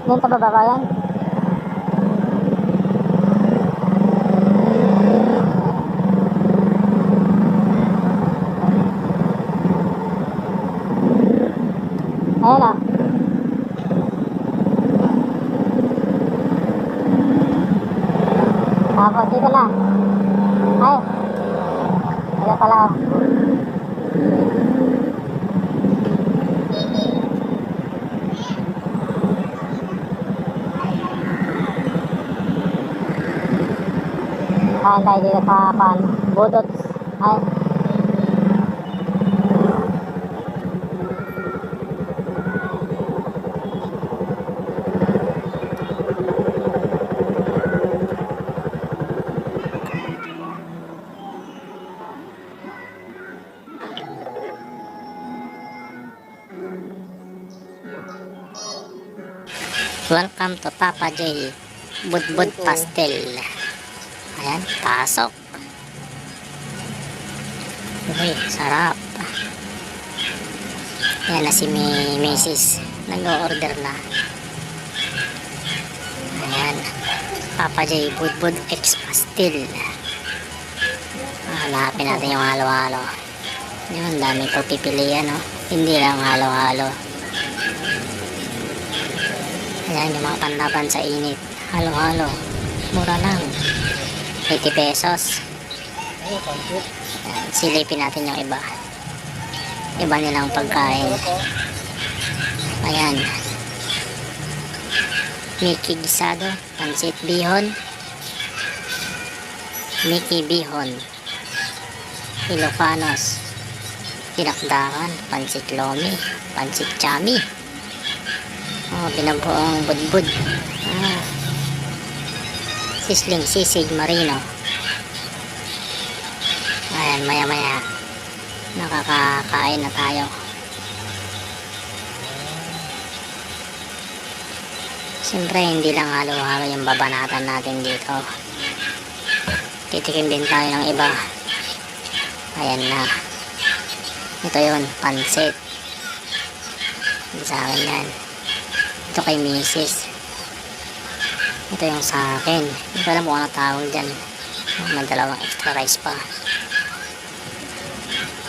Yan sa baba ba yan? Ayan ah. Tapos dito na. Ay. Dito pala oh. Kain tayo dito sa pan. Budot. Ay. Welcome to Papa J Budbud Pastel. Ayan, pasok. Uy, sarap. Ayan na si Mrs. Nag-o-order na. Ayan, Papa J Budbud X Pastel. Hanapin natin yung halo-halo. Yun, dami pagpipilian, no? Hindi lang halo-halo. Ayan yung mga panlaban sa init. Halo-halo. Mura lang. 80 pesos. Ayan, silipin natin yung iba. Iba nilang pagkain. Ayan. Mickey Gisado. Pansit Bihon. Mickey Bihon. Ilocanos. Dinakdakan. Pansit Lomi. Pansit Chami. Oh, binabuong budbud. Sisling sisig marino. Ayan, maya maya nakakakain na tayo. Siyempre hindi lang halo-halo yung babanatan natin dito. Titikim din tayo ng iba. Ayan na. Ito yun, pansit. Sa akin yan. Ito kay Mrs. Ito yung sa akin. Hindi ko alam kung ano tawag dyan. May dalawang extra rice pa.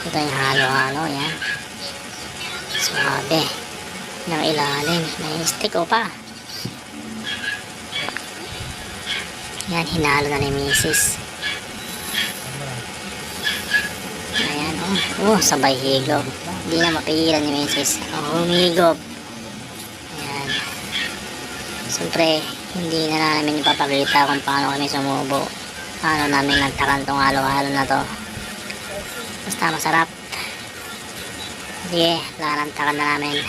Ito yung halo-halo. Yan. Swabe. Ng ilalim. May stick o pa. Yan. Hinalo na ni Mrs. Ayan. Oh, sabay higop. Hindi na mapigilan ni Mrs. Humigop. Siyempre, hindi na namin ipapakita kung paano kami sumubo. Paano namin nagtakan tong halo-halo na to. Basta masarap. Sige, lalantakan na namin.